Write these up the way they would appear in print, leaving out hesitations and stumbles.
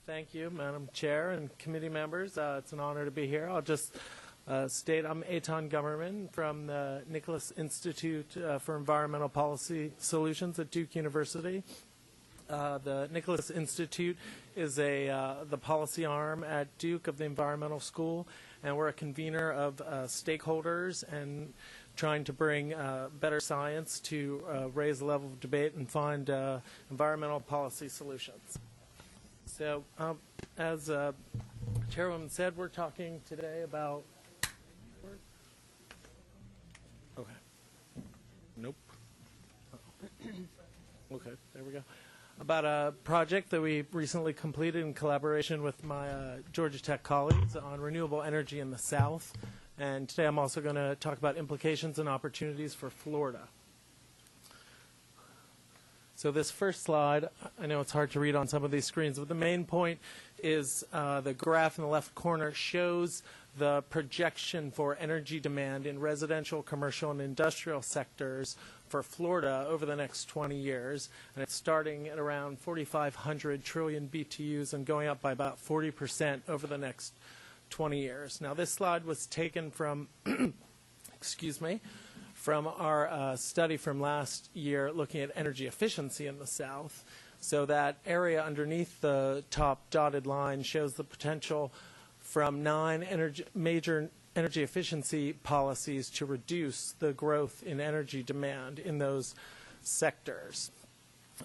Thank you, Madam Chair and committee members. It's an honor to be here. I'll just state I'm Etan Gumerman from the Nicholas Institute for Environmental Policy Solutions at Duke University. The Nicholas Institute is the policy arm at Duke of the Environmental School, and we're a convener of stakeholders and trying to bring better science to raise the level of debate and find environmental policy solutions. So, as Chairwoman said, we're talking today about... Okay. Nope. Okay, there we go. About a project that we recently completed in collaboration with my Georgia Tech colleagues on renewable energy in the South. And today I'm also going to talk about implications and opportunities for Florida. So this first slide, I know it's hard to read on some of these screens, but the main point is the graph in the left corner shows the projection for energy demand in residential, commercial, and industrial sectors for Florida over the next 20 years. And it's starting at around 4,500 trillion BTUs and going up by about 40% over the next 20 years. Now, this slide was taken from, excuse me, from our study from last year looking at energy efficiency in the South. So that area underneath the top dotted line shows the potential from 9 major energy efficiency policies to reduce the growth in energy demand in those sectors.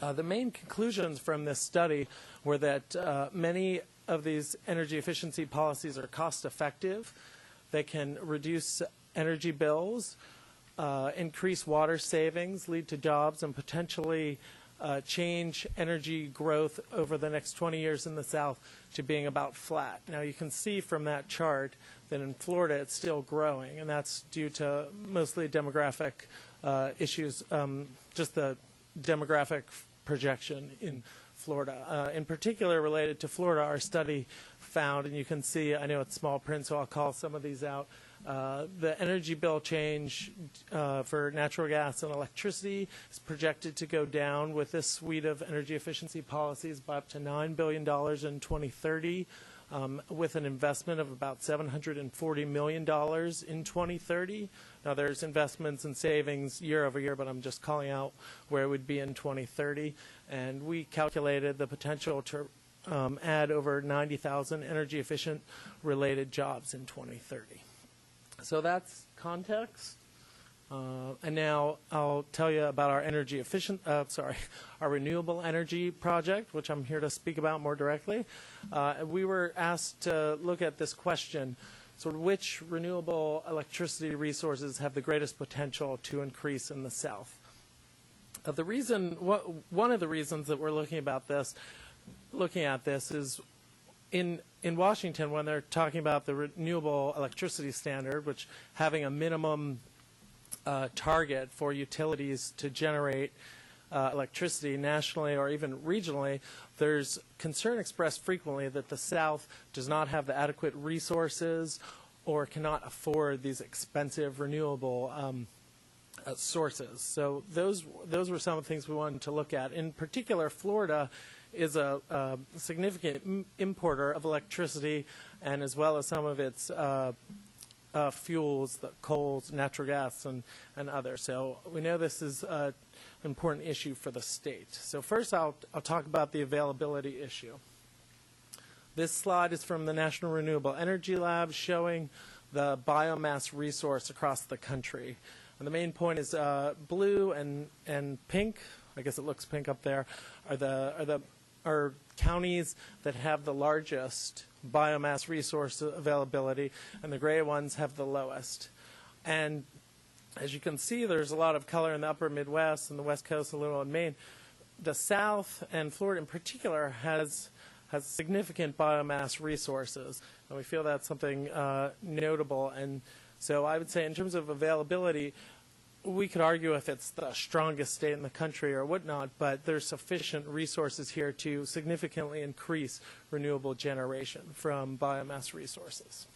The main conclusions from this study were that many of these energy efficiency policies are cost effective. They can reduce energy bills, increase water savings, lead to jobs, and potentially change energy growth over the next 20 years in the South to being about flat. Now, you can see from that chart that in Florida it's still growing, and that's due to mostly demographic issues, just the demographic projection in Florida. In particular, related to Florida, our study found, and you can see, I know it's small print, so I'll call some of these out, the energy bill change for natural gas and electricity is projected to go down with this suite of energy efficiency policies by up to $9 billion in 2030, with an investment of about $740 million in 2030. Now, there's investments and savings year over year, but I'm just calling out where it would be in 2030. And we calculated the potential to add over 90,000 energy efficient related jobs in 2030. So that's context. And now I'll tell you about our our renewable energy project, which I'm here to speak about more directly. We were asked to look at this question, sort of which renewable electricity resources have the greatest potential to increase in the South. One of the reasons that we're looking at this is in Washington, when they're talking about the renewable electricity standard, which having a minimum target for utilities to generate electricity nationally or even regionally, there's concern expressed frequently that the South does not have the adequate resources or cannot afford these expensive renewable sources. So those were some of the things we wanted to look at. In particular, Florida is a significant importer of electricity, and as well as some of its fuels, the coals, natural gas, and others. So we know this is an important issue for the state. So first I'll talk about the availability issue. This slide is from the National Renewable Energy Lab showing the biomass resource across the country. And the main point is blue and pink, I guess it looks pink up there, are counties that have the largest biomass resource availability, and the gray ones have the lowest. And as you can see, there's a lot of color in the upper Midwest and the West Coast, a little in Maine. The South, and Florida in particular, has significant biomass resources, and we feel that's something notable. And so I would say in terms of availability, we could argue if it's the strongest state in the country or whatnot, but there's sufficient resources here to significantly increase renewable generation from biomass resources.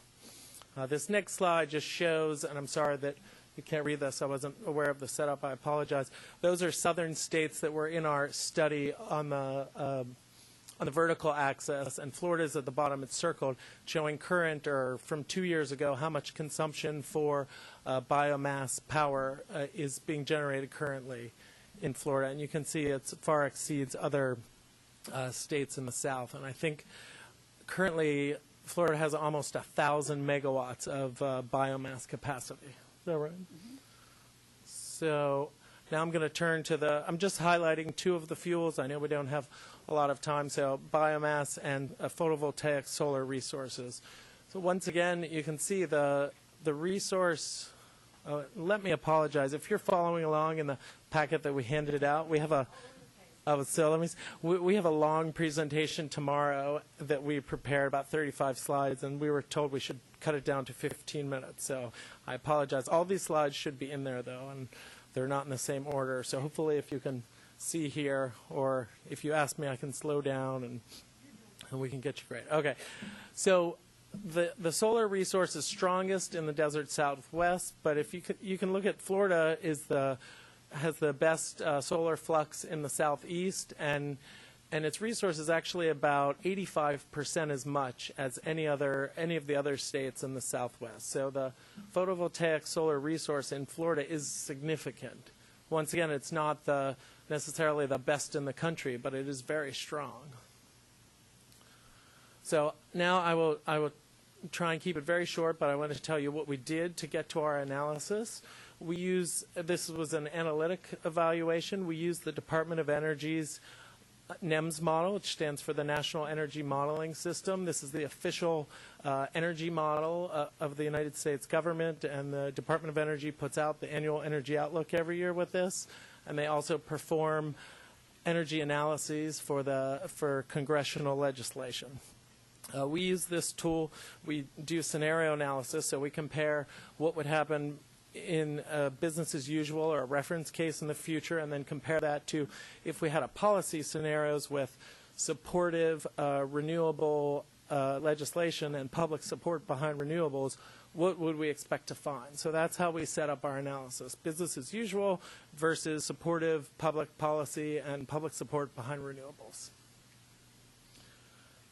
This next slide just shows, and I'm sorry that you can't read this, I wasn't aware of the setup, I apologize. Those are southern states that were in our study on the on the vertical axis, and Florida's at the bottom. It's circled, showing current, or from 2 years ago, how much consumption for biomass power is being generated currently in Florida. And you can see it far exceeds other states in the South. And I think currently Florida has almost 1,000 megawatts of biomass capacity. Is that right? Mm-hmm. So now I'm going to turn to I'm just highlighting two of the fuels. I know we don't have a lot of time, so biomass and photovoltaic solar resources. So once again, you can see the resource. Let me apologize. If you're following along in the packet that we handed out, we have we have a long presentation tomorrow that we prepared, about 35 slides, and we were told we should cut it down to 15 minutes. So I apologize. All these slides should be in there, though, and they're not in the same order. So hopefully if you can see here, or if you ask me, I can slow down and we can get you great. Okay. So the solar resource is strongest in the desert Southwest, but if you can look at Florida has the best solar flux in the Southeast, and its resource is actually about 85% as much as any of the other states in the Southwest. So the photovoltaic solar resource in Florida is significant. Once again, it's not necessarily the best in the country, but it is very strong. So now I will try and keep it very short, but I want to tell you what we did to get to our analysis. This was an analytic evaluation. We used the Department of Energy's NEMS model, which stands for the National Energy Modeling System. This is the official energy model of the United States government, and the Department of Energy puts out the annual energy outlook every year with this, and they also perform energy analyses for congressional legislation. We use this tool. We do scenario analysis, so we compare what would happen in business as usual or a reference case in the future, and then compare that to if we had a policy scenarios with supportive renewable legislation and public support behind renewables, what would we expect to find? So that's how we set up our analysis. Business as usual versus supportive public policy and public support behind renewables.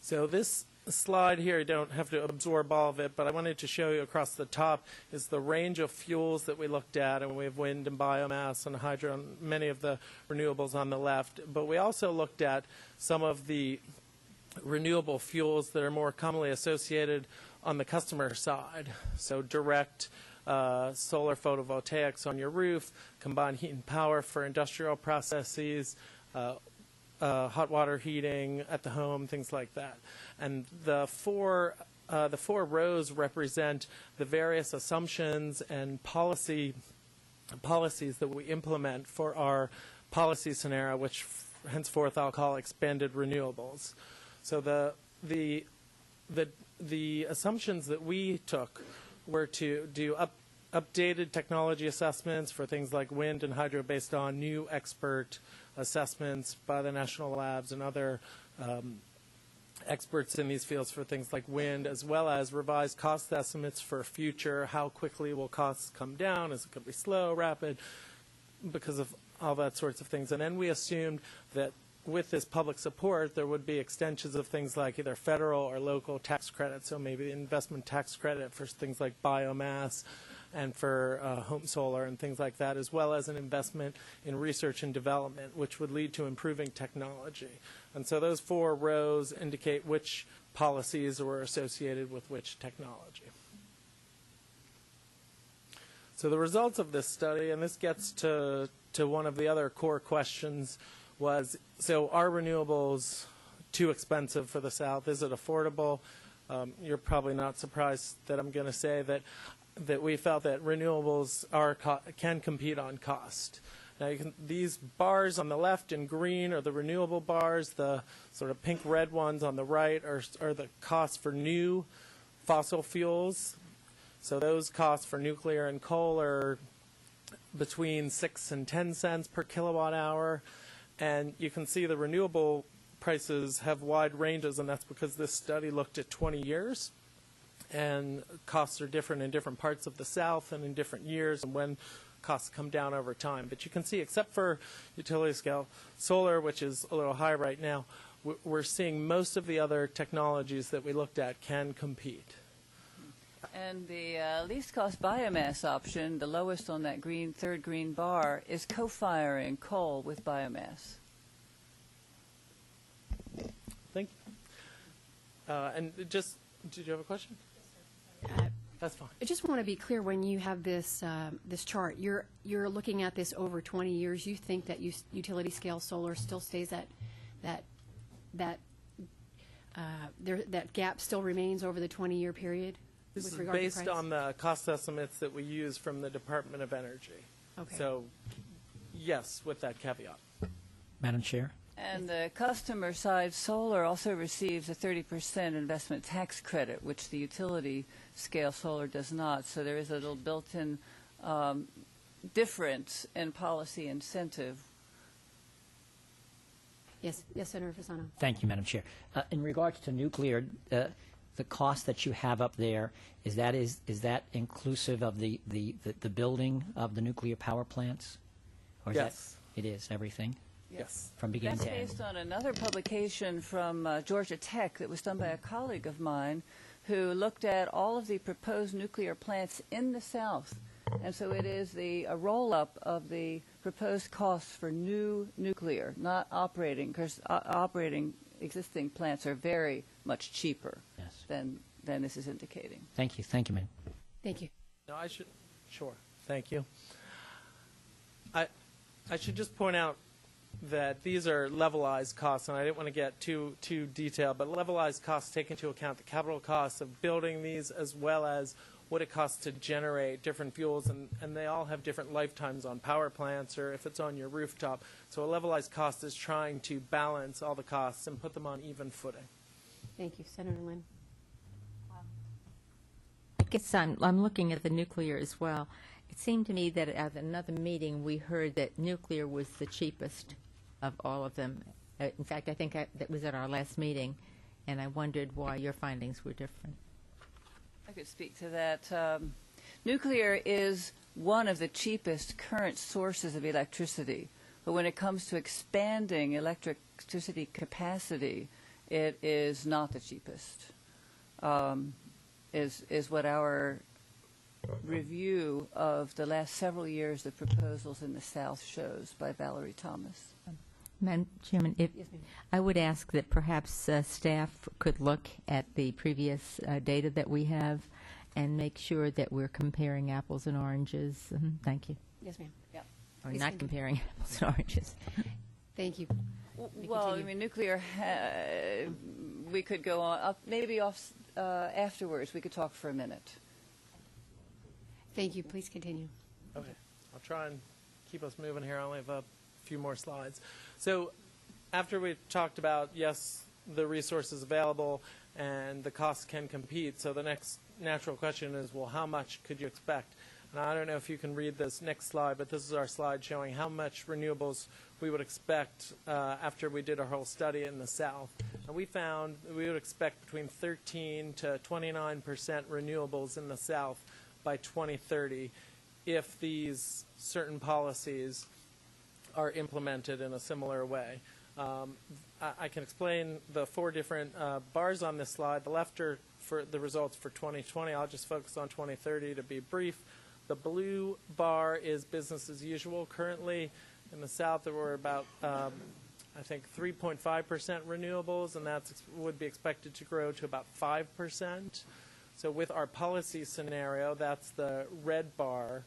So this slide here, you don't have to absorb all of it, but I wanted to show you across the top is the range of fuels that we looked at, and we have wind and biomass and hydro and many of the renewables on the left. But we also looked at some of the renewable fuels that are more commonly associated on the customer side. So direct solar photovoltaics on your roof, combined heat and power for industrial processes, hot water heating at the home, things like that. And the four rows represent the various assumptions and policies that we implement for our policy scenario, which henceforth I'll call expanded renewables. So the assumptions that we took were to do updated technology assessments for things like wind and hydro based on new expert assessments by the national labs and other experts in these fields for things like wind, as well as revised cost estimates for future. How quickly will costs come down? Is it going to be slow, rapid? Because of all that sorts of things. And then we assumed that with this public support, there would be extensions of things like either federal or local tax credits, so maybe investment tax credit for things like biomass and for home solar and things like that, as well as an investment in research and development, which would lead to improving technology. And so those four rows indicate which policies were associated with which technology. So the results of this study, and this gets to one of the other core questions, was, so are renewables too expensive for the South? Is it affordable? You're probably not surprised that I'm going to say that we felt that renewables can compete on cost. Now, these bars on the left in green are the renewable bars. The sort of pink-red ones on the right are the costs for new fossil fuels. So those costs for nuclear and coal are between 6 and 10 cents per kilowatt hour. And you can see the renewable prices have wide ranges, and that's because this study looked at 20 years. And costs are different in different parts of the South and in different years, and when costs come down over time. But you can see, except for utility scale solar, which is a little high right now, we're seeing most of the other technologies that we looked at can compete. And the least cost biomass option, the lowest on that third green bar, is co-firing coal with biomass. Thank you. And just, did you have a question? That's fine. I just want to be clear, when you have this this chart, you're looking at this over 20 years. You think that utility scale solar still stays that gap still remains over the 20-year period? This is based on the cost estimates that we use from the Department of Energy. Okay. So, yes, with that caveat. Madam Chair? And the customer side solar also receives a 30% investment tax credit, which the utility scale solar does not. So there is a little built-in difference in policy incentive. Yes, Senator Fasano. Thank you, Madam Chair. In regards to nuclear, the cost that you have up there, is that inclusive of the building of the nuclear power plants? Or is Yes. It is, everything? Yes. From beginning That's to end? based on another publication from Georgia Tech that was done by a colleague of mine who looked at all of the proposed nuclear plants in the South. And so it is a roll-up of the proposed costs for new nuclear, not operating, because operating existing plants are very much cheaper Yes. than this is indicating. Thank you. Thank you, ma'am. Thank you. No, sure. Thank you. I should just point out that these are levelized costs, and I didn't want to get too detailed, but levelized costs take into account the capital costs of building these as well as what it costs to generate different fuels, and they all have different lifetimes on power plants or if it's on your rooftop. So a levelized cost is trying to balance all the costs and put them on even footing. Thank you. Senator Lynn. I guess I'm looking at the nuclear as well. It seemed to me that at another meeting we heard that nuclear was the cheapest of all of them. In fact, I think that was at our last meeting, and I wondered why your findings were different. I could speak to that. Nuclear is one of the cheapest current sources of electricity, but when it comes to expanding electricity capacity, it is not the cheapest, is what our review of the last several years of proposals in the South shows by Valerie Thomas. Madam Chairman, Yes, ma'am. I would ask that perhaps staff could look at the previous data that we have and make sure that we're comparing apples and oranges. Thank you. Yes, ma'am. Yeah. Or Please not continue. comparing apples and oranges. Thank you. Well, I continue. mean, nuclear, we could go on, maybe off afterwards, we could talk for a minute. Thank you. Please continue. Okay. I'll try and keep us moving here. I only have a few more slides. So after we talked about, yes, the resources available and the costs can compete, so the next natural question is, well, how much could you expect? And I don't know if you can read this next slide, but this is our slide showing how much renewables we would expect after we did our whole study in the South. And we found we would expect between 13 to 29% renewables in the South by 2030 if these certain policies are implemented in a similar way. I can explain the four different bars on this slide. The left are for the results for 2020. I'll just focus on 2030 to be brief. The blue bar is business as usual. Currently in the South there were about, I think, 3.5% renewables, and that would be expected to grow to about 5%. So with our policy scenario, that's the red bar.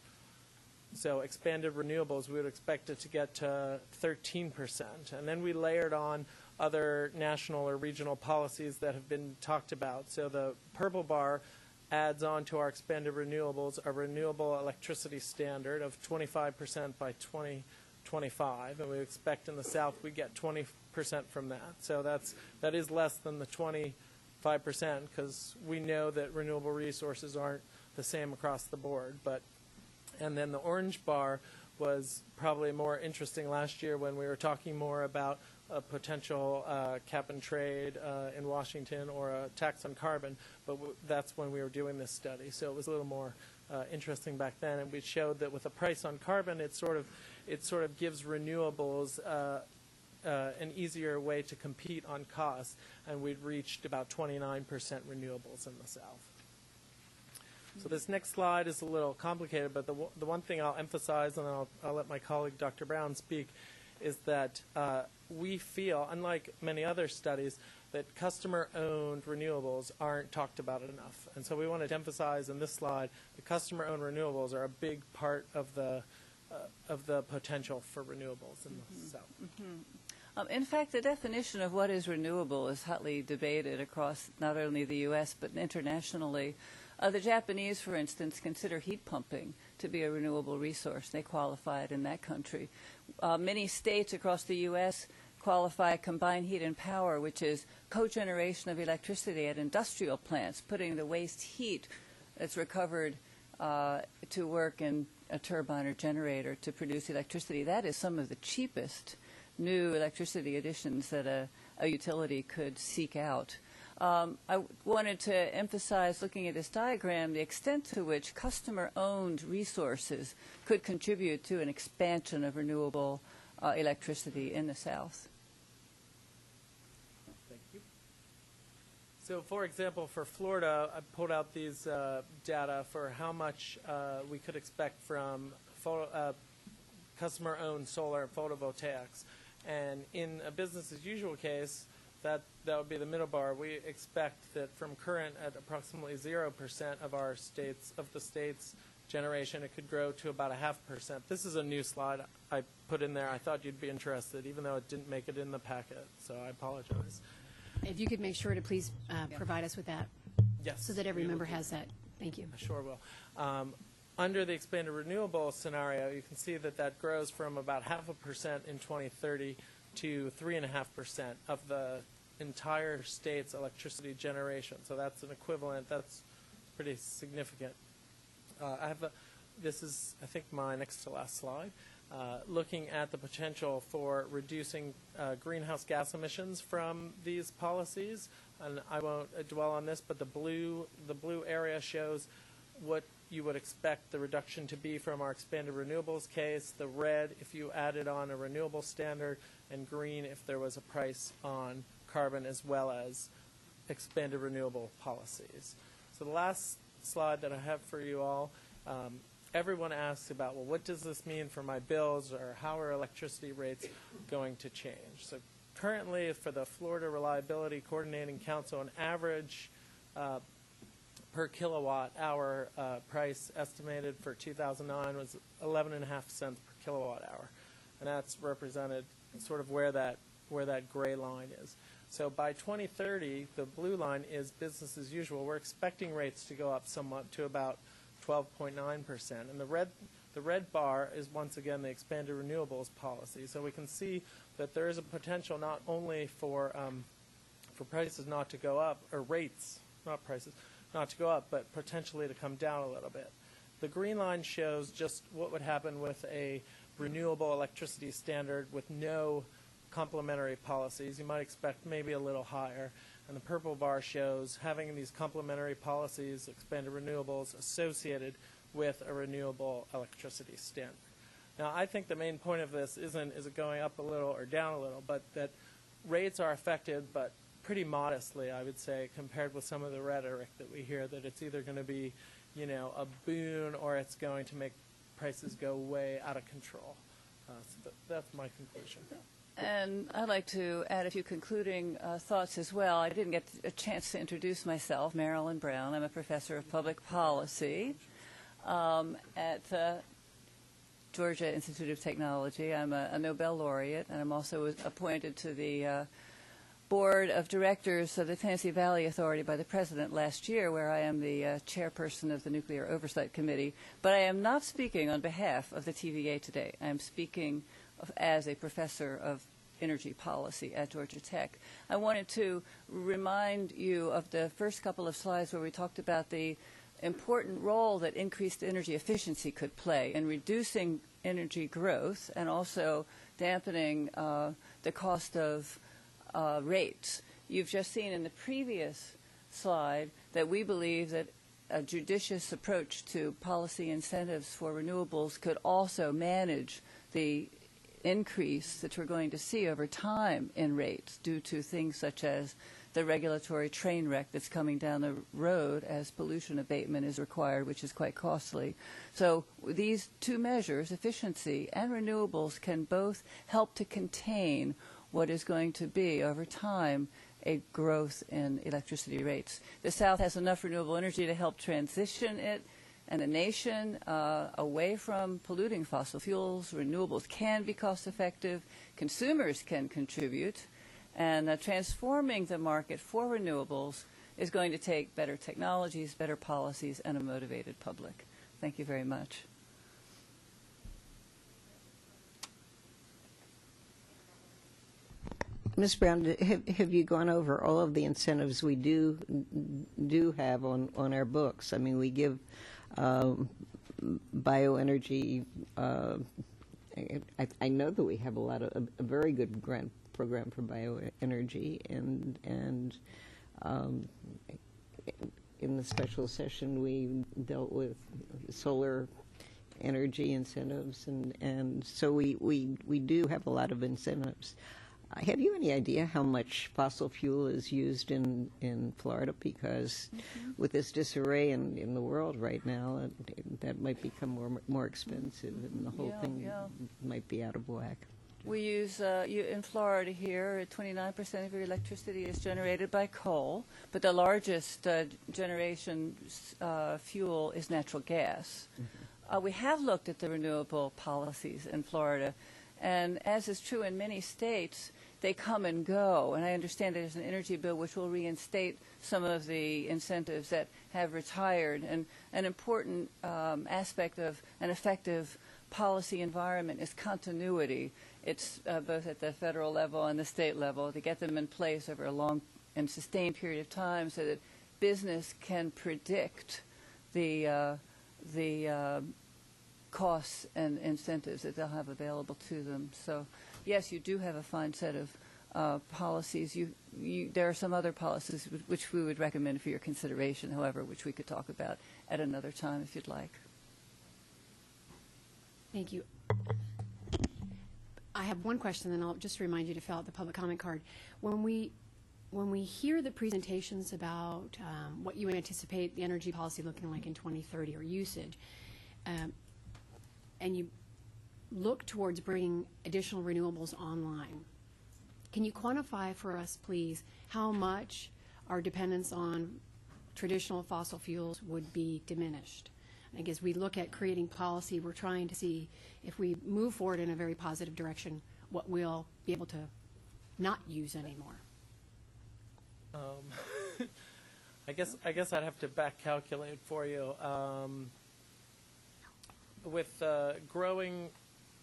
So expanded renewables, we would expect it to get to 13%. And then we layered on other national or regional policies that have been talked about. So the purple bar adds on to our expanded renewables a renewable electricity standard of 25% by 2025. And we expect in the South we get 20% from that. So that is less than the 25% because we know that renewable resources aren't the same across the board. And then the orange bar was probably more interesting last year when we were talking more about a potential cap and trade in Washington or a tax on carbon, but that's when we were doing this study. So it was a little more interesting back then, and we showed that with a price on carbon, it sort of gives renewables an easier way to compete on cost, and we'd reached about 29% renewables in the South. So this next slide is a little complicated, but the one thing I'll emphasize, and I'll let my colleague Dr. Brown speak, is that we feel, unlike many other studies, that customer-owned renewables aren't talked about enough. And so we wanted to emphasize in this slide that customer-owned renewables are a big part of the potential for renewables in the South. In fact, the definition of what is renewable is hotly debated across not only the U.S. but internationally. The Japanese, for instance, consider heat pumping to be a renewable resource. They qualify it in that country. Many states across the U.S. qualify combined heat and power, which is cogeneration of electricity at industrial plants, putting the waste heat that's recovered to work in a turbine or generator to produce electricity. That is some of the cheapest new electricity additions that a utility could seek out. I wanted to emphasize, looking at this diagram, the extent to which customer-owned resources could contribute to an expansion of renewable electricity in the South. Thank you. So, for example, for Florida, I pulled out these data for how much we could expect from customer-owned solar and photovoltaics. And in a business-as-usual case, that would be the middle bar. We expect that from current at approximately 0% of the state's generation, it could grow to about 0.5%. This is a new slide I put in there. I thought you'd be interested, even though it didn't make it in the packet, so I apologize. If you could make sure to please provide us with that. Yes. So that every member has that. Thank you. I sure will. Under the expanded renewable scenario, you can see that grows from about 0.5% in 2030 to 3.5% of the entire state's electricity generation. So that's an equivalent. That's pretty significant. This is, I think, my next to last slide. Looking at the potential for reducing greenhouse gas emissions from these policies, and I won't dwell on this, but the blue area shows what you would expect the reduction to be from our expanded renewables case, the red if you added on a renewable standard, and green if there was a price on carbon as well as expanded renewable policies. So the last slide that I have for you all, everyone asks about, well, what does this mean for my bills, or how are electricity rates going to change? So currently for the Florida Reliability Coordinating Council, an average per kilowatt hour price estimated for 2009 was 11.5 cents per kilowatt hour, and that's represented sort of where that gray line is. So by 2030, the blue line is business as usual. We're expecting rates to go up somewhat to about 12.9%, and the red bar is once again the expanded renewables policy. So we can see that there is a potential not only for prices not to go up, or rates, not prices, not to go up, but potentially to come down a little bit. The green line shows just what would happen with a renewable electricity standard with no complementary policies. You might expect maybe a little higher. And the purple bar shows having these complementary policies, expanded renewables, associated with a renewable electricity standard. Now, I think the main point of this isn't is it going up a little or down a little, but that rates are affected, but pretty modestly, I would say, compared with some of the rhetoric that we hear, that it's either going to be, a boon, or it's going to make prices go way out of control. So that's my conclusion. And I'd like to add a few concluding thoughts as well. I didn't get a chance to introduce myself. Marilyn Brown. I'm a professor of public policy at Georgia Institute of Technology. I'm a Nobel laureate, and I'm also appointed to the board of directors of the Tennessee Valley Authority by the president last year, where I am the chairperson of the Nuclear Oversight Committee. But I am not speaking on behalf of the TVA today. I am speaking as a professor of energy policy at Georgia Tech. I wanted to remind you of the first couple of slides where we talked about the important role that increased energy efficiency could play in reducing energy growth and also dampening the cost of rates. You've just seen in the previous slide that we believe that a judicious approach to policy incentives for renewables could also manage the increase that we're going to see over time in rates due to things such as the regulatory train wreck that's coming down the road as pollution abatement is required, which is quite costly. So these two measures, efficiency and renewables, can both help to contain what is going to be, over time, a growth in electricity rates. The South has enough renewable energy to help transition it and the nation away from polluting fossil fuels. Renewables can be cost effective. Consumers can contribute. And transforming the market for renewables is going to take better technologies, better policies, and a motivated public. Thank you very much. Ms. Brown, have you gone over all of the incentives we do have on our books? I mean, we give bioenergy. I know that we have a very good grant program for bioenergy, and in the special session we dealt with solar energy incentives, and so we do have a lot of incentives. Have you any idea how much fossil fuel is used in Florida? Because with this disarray in the world right now, that might become more expensive, and the whole thing might be out of whack. We use, in Florida here, 29% of your electricity is generated by coal, but the largest generation fuel is natural gas. We have looked at the renewable policies in Florida, and as is true in many states, they come and go. And I understand there's an energy bill which will reinstate some of the incentives that have retired. And an important aspect of an effective policy environment is continuity. It's both at the federal level and the state level to get them in place over a long and sustained period of time so that business can predict the costs and incentives that they'll have available to them. So, yes, you do have a fine set of policies. There are some other policies which we would recommend for your consideration, however, which we could talk about at another time if you'd like. Thank you. I have one question, then I'll just remind you to fill out the public comment card. When we hear the presentations about what you anticipate the energy policy looking like in 2030 or usage, and you look towards bringing additional renewables online, can you quantify for us, please, how much our dependence on traditional fossil fuels would be diminished? I guess we look at creating policy, we're trying to see if we move forward in a very positive direction, what we'll be able to not use anymore. I guess I'd have to back calculate for you. With growing,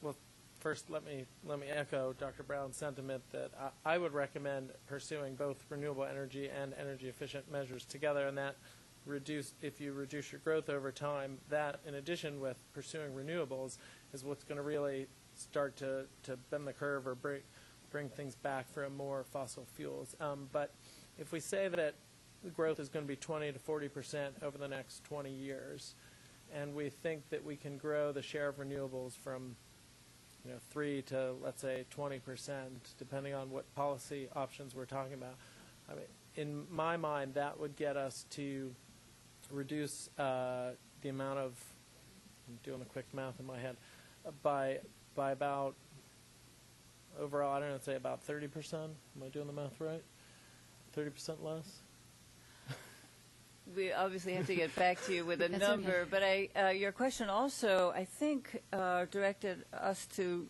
well, first let me echo Dr. Brown's sentiment that I would recommend pursuing both renewable energy and energy efficient measures together, and that if you reduce your growth over time, that in addition with pursuing renewables is what's going to really start to bend the curve or bring things back from more fossil fuels. But if we say that the growth is going to be 20 to 40% over the next 20 years, and we think that we can grow the share of renewables from 3 to, let's say, 20%, depending on what policy options we're talking about. I mean, in my mind, that would get us to reduce the amount of, I'm doing the quick math in my head, by about, overall, I don't know, say about 30%. Am I doing the math right? 30% less? We obviously have to get back to you with a number, okay. But your question also, I think, directed us to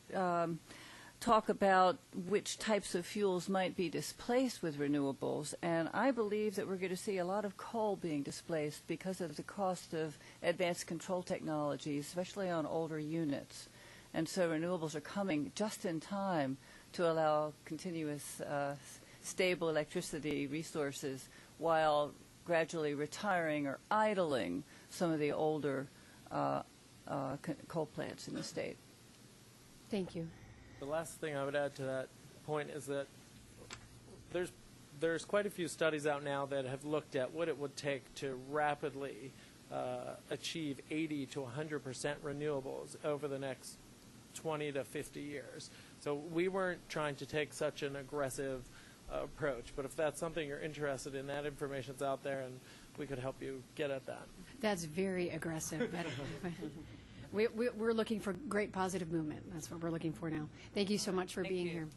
talk about which types of fuels might be displaced with renewables. And I believe that we're going to see a lot of coal being displaced because of the cost of advanced control technologies, especially on older units. And so renewables are coming just in time to allow continuous, stable electricity resources while gradually retiring or idling some of the older coal plants in the state. Thank you. The last thing I would add to that point is that there's quite a few studies out now that have looked at what it would take to rapidly achieve 80 to 100% renewables over the next 20 to 50 years. So we weren't trying to take such an aggressive approach. But if that's something you're interested in, that information's out there, and we could help you get at that. That's very aggressive. We're looking for great positive movement. That's what we're looking for now. Thank you so much for being here.